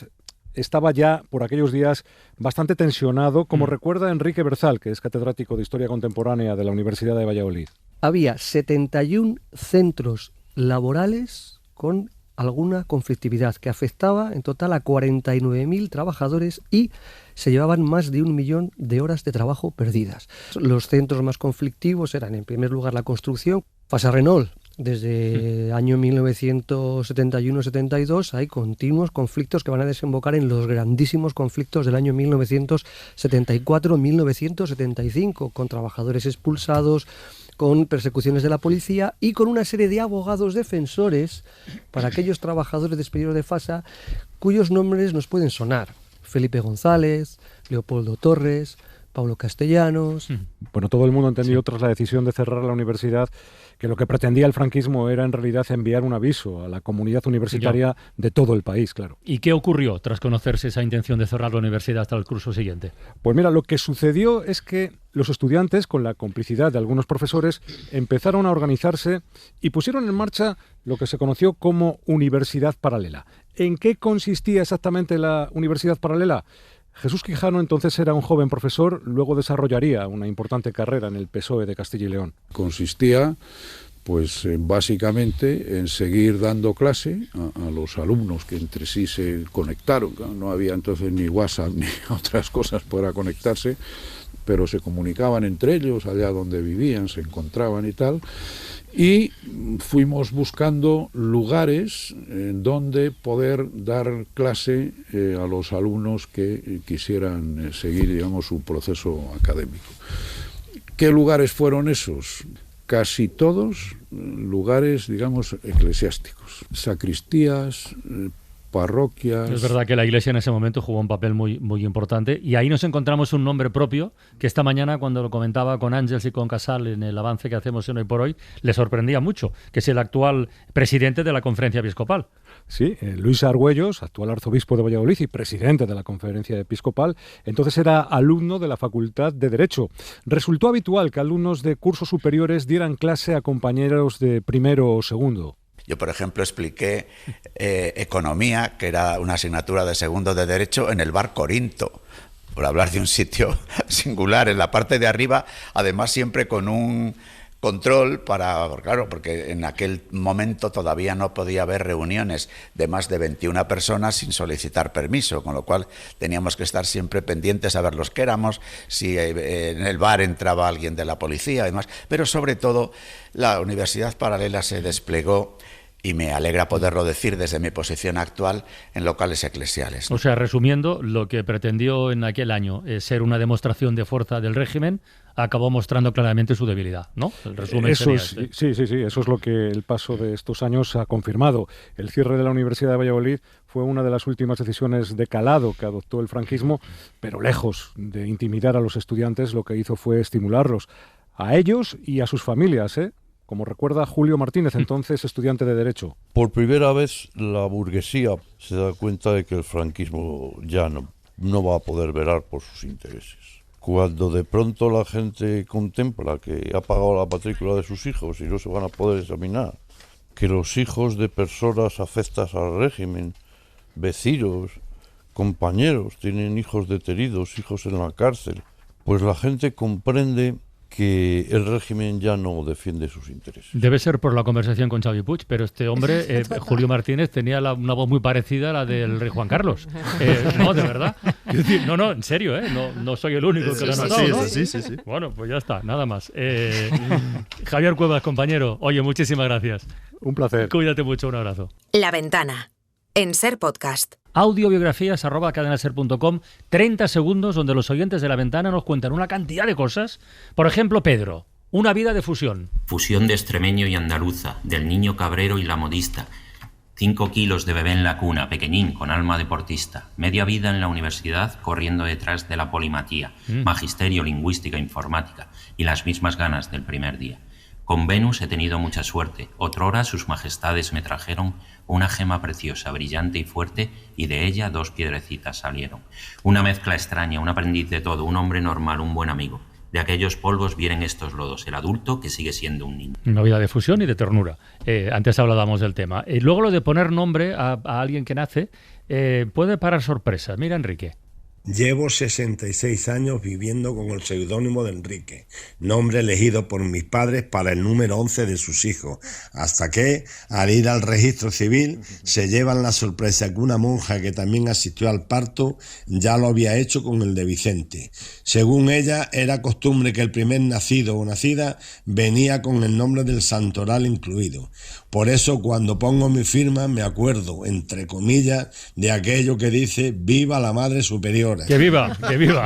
estaba ya por aquellos días bastante tensionado, como recuerda Enrique Berzal, que es catedrático de Historia Contemporánea de la Universidad de Valladolid. Había 71 centros laborales con alguna conflictividad que afectaba en total a 49.000 trabajadores y se llevaban más de 1 millón de horas de trabajo perdidas. Los centros más conflictivos eran, en primer lugar, la construcción. Fasa Renault, desde el año 1971-72 hay continuos conflictos que van a desembocar en los grandísimos conflictos del año 1974-1975, con trabajadores expulsados, con persecuciones de la policía y con una serie de abogados defensores para aquellos trabajadores despedidos de Fasa cuyos nombres nos pueden sonar. Felipe González, Leopoldo Torres, Pablo Castellanos. Bueno, todo el mundo entendió tras la decisión de cerrar la universidad que lo que pretendía el franquismo era en realidad enviar un aviso a la comunidad universitaria de todo el país, claro. ¿Y qué ocurrió tras conocerse esa intención de cerrar la universidad hasta el curso siguiente? Pues mira, lo que sucedió es que los estudiantes, con la complicidad de algunos profesores, empezaron a organizarse y pusieron en marcha lo que se conoció como Universidad Paralela. ¿En qué consistía exactamente la Universidad Paralela? Jesús Quijano entonces era un joven profesor, luego desarrollaría una importante carrera en el PSOE de Castilla y León. Consistía, pues básicamente en seguir dando clase a los alumnos que entre sí se conectaron. No había entonces ni WhatsApp ni otras cosas para conectarse, pero se comunicaban entre ellos allá donde vivían, se encontraban y tal. Y fuimos buscando lugares en donde poder dar clase a los alumnos que quisieran seguir, digamos, su proceso académico. ¿Qué lugares fueron esos? Casi todos lugares, digamos, eclesiásticos, sacristías, parroquias. Es verdad que la Iglesia en ese momento jugó un papel muy importante y ahí nos encontramos un nombre propio que esta mañana, cuando lo comentaba con Ángels y con Casal en el avance que hacemos en Hoy por Hoy, le sorprendía mucho, que es el actual presidente de la Conferencia Episcopal. Sí, Luis Argüellos, actual arzobispo de Valladolid y presidente de la Conferencia Episcopal, entonces era alumno de la Facultad de Derecho. Resultó habitual que alumnos de cursos superiores dieran clase a compañeros de primero o segundo. Yo, por ejemplo, expliqué economía, que era una asignatura de segundo de Derecho, en el bar Corinto, por hablar de un sitio singular. En la parte de arriba, además siempre con un control claro, porque en aquel momento todavía no podía haber reuniones de más de 21 personas sin solicitar permiso, con lo cual teníamos que estar siempre pendientes a ver los que éramos, si en el bar entraba alguien de la policía y demás. Pero sobre todo, la Universidad Paralela se desplegó, y me alegra poderlo decir desde mi posición actual, en locales eclesiales, ¿no? O sea, resumiendo, lo que pretendió en aquel año ser una demostración de fuerza del régimen acabó mostrando claramente su debilidad, ¿no? El resumen eso sería sí, eso es lo que el paso de estos años ha confirmado. El cierre de la Universidad de Valladolid fue una de las últimas decisiones de calado que adoptó el franquismo, pero lejos de intimidar a los estudiantes, lo que hizo fue estimularlos, a ellos y a sus familias, como recuerda Julio Martínez, entonces estudiante de Derecho. Por primera vez la burguesía se da cuenta de que el franquismo ya no va a poder velar por sus intereses. Cuando de pronto la gente contempla que ha pagado la matrícula de sus hijos y no se van a poder examinar, que los hijos de personas afectas al régimen, vecinos, compañeros, tienen hijos detenidos, hijos en la cárcel, pues la gente comprende que el régimen ya no defiende sus intereses. Debe ser por la conversación con Xavi Puig, pero este hombre, Julio Martínez, tenía una voz muy parecida a la del rey Juan Carlos. No, de verdad. No, en serio, no soy el único que lo ha notado, ¿no? Sí. Bueno, pues ya está, nada más. Javier Cuevas, compañero, oye, muchísimas gracias. Un placer. Cuídate mucho, un abrazo. La Ventana, en Ser Podcast. Audiobiografías@cadenaser.com, 30 segundos donde los oyentes de La Ventana nos cuentan una cantidad de cosas. Por ejemplo, Pedro, una vida de fusión. Fusión de extremeño y andaluza, del niño cabrero y la modista. 5 kilos de bebé en la cuna, pequeñín, con alma deportista. Media vida en la universidad, corriendo detrás de la polimatía. Magisterio, lingüística, informática. Y las mismas ganas del primer día. Con Venus he tenido mucha suerte. Otrora sus majestades me trajeron una gema preciosa, brillante y fuerte, y de ella 2 piedrecitas salieron. Una mezcla extraña, un aprendiz de todo, un hombre normal, un buen amigo. De aquellos polvos vienen estos lodos, el adulto que sigue siendo un niño. Una vida de fusión y de ternura. Antes hablábamos del tema. Y luego lo de poner nombre a alguien que nace puede parar sorpresas. Mira, Enrique. Llevo 66 años viviendo con el seudónimo de Enrique, nombre elegido por mis padres para el número 11 de sus hijos, hasta que, al ir al registro civil, se llevan la sorpresa que una monja que también asistió al parto ya lo había hecho con el de Vicente. Según ella, era costumbre que el primer nacido o nacida venía con el nombre del santoral incluido. Por eso, cuando pongo mi firma, me acuerdo, entre comillas, de aquello que dice «Viva la Madre Superiora». ¡Que viva! ¡Que viva!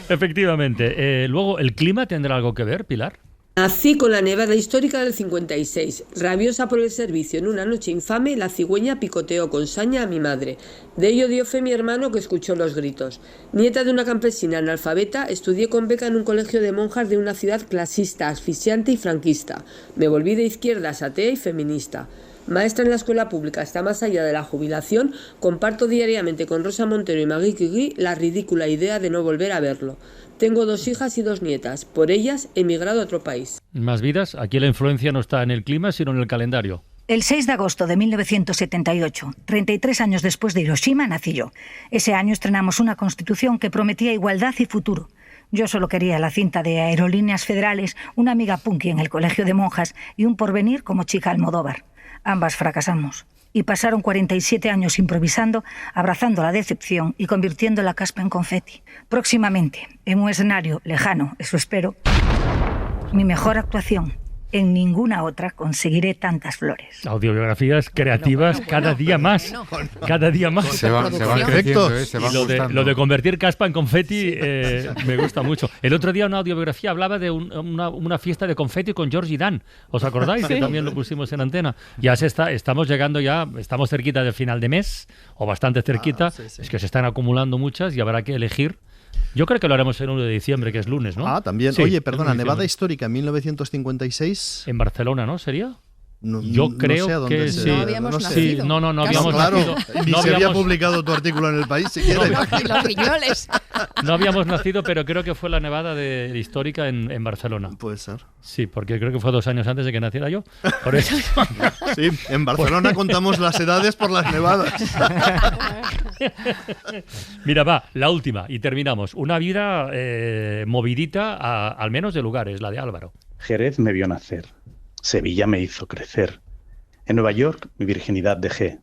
Efectivamente. Luego, ¿el clima tendrá algo que ver, Pilar? Nací con la nevada histórica del 56. Rabiosa por el servicio, en una noche infame, la cigüeña picoteó con saña a mi madre. De ello dio fe mi hermano, que escuchó los gritos. Nieta de una campesina analfabeta, estudié con beca en un colegio de monjas de una ciudad clasista, asfixiante y franquista. Me volví de izquierdas, atea y feminista. Maestra en la escuela pública hasta más allá de la jubilación, comparto diariamente con Rosa Montero y Magui Curie la ridícula idea de no volver a verlo. Tengo 2 hijas y 2 nietas. Por ellas he emigrado a otro país. Más vidas. Aquí la influencia no está en el clima, sino en el calendario. El 6 de agosto de 1978, 33 años después de Hiroshima, nací yo. Ese año estrenamos una constitución que prometía igualdad y futuro. Yo solo quería la cinta de Aerolíneas Federales, una amiga punky en el colegio de monjas y un porvenir como chica Almodóvar. Ambas fracasamos. Y pasaron 47 años improvisando, abrazando la decepción y convirtiendo la caspa en confeti. Próximamente, en un escenario lejano, eso espero, mi mejor actuación. En ninguna otra conseguiré tantas flores. Audiobiografías creativas cada día más. Cada día más. Se van creciendo, se van gustando. Lo de convertir caspa en confeti me gusta mucho. El otro día una audiobiografía hablaba de una fiesta de confeti con Georgie Dan. ¿Os acordáis? Sí. Que también lo pusimos en antena. Ya estamos llegando estamos cerquita del final de mes, o bastante cerquita. Sí. Es que se están acumulando muchas y habrá que elegir. Yo creo que lo haremos el 1 de diciembre, que es lunes, ¿no? Ah, también. Sí, oye, perdona, nevada histórica en 1956. En Barcelona, ¿no? ¿Sería? No, yo creo no sé a dónde que sí. No habíamos nacido. Sí, no habíamos nacido. Ni se había publicado tu artículo en El País, si quieres. Los riñones. No habíamos nacido, pero creo que fue la nevada histórica en Barcelona. Puede ser. Sí, porque creo que fue 2 años antes de que naciera yo. Por eso. Sí, en Barcelona contamos las edades por las nevadas. Mira, va, la última, y terminamos. Una vida movidita, al menos de lugares, la de Álvaro. Jerez me vio nacer. Sevilla me hizo crecer. En Nueva York mi virginidad dejé.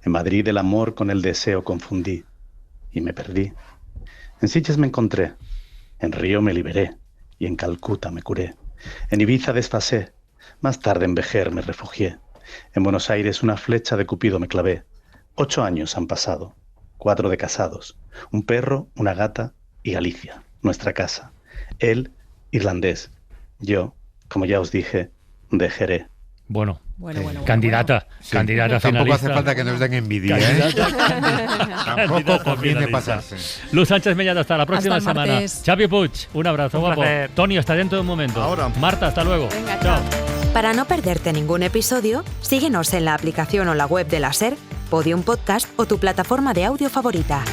En Madrid el amor con el deseo confundí. Y me perdí. En Sitges me encontré. En Río me liberé. Y en Calcuta me curé. En Ibiza desfasé. Más tarde en Vejer me refugié. En Buenos Aires una flecha de Cupido me clavé. 8 años han pasado. 4 de casados. Un perro, una gata y Galicia, nuestra casa. Él, irlandés. Yo, como ya os dije, de Jerez. Bueno, candidata finalista. Tampoco hace falta que nos den envidia, Tampoco conviene pasarse. Luz Sánchez Mellado, hasta la próxima semana. Martes. Xavi Puig, un abrazo, guapo. Tony, hasta dentro de un momento. Ahora. Marta, hasta luego. Venga, chao. Para no perderte ningún episodio, síguenos en la aplicación o la web de la SER, Podium Podcast o tu plataforma de audio favorita.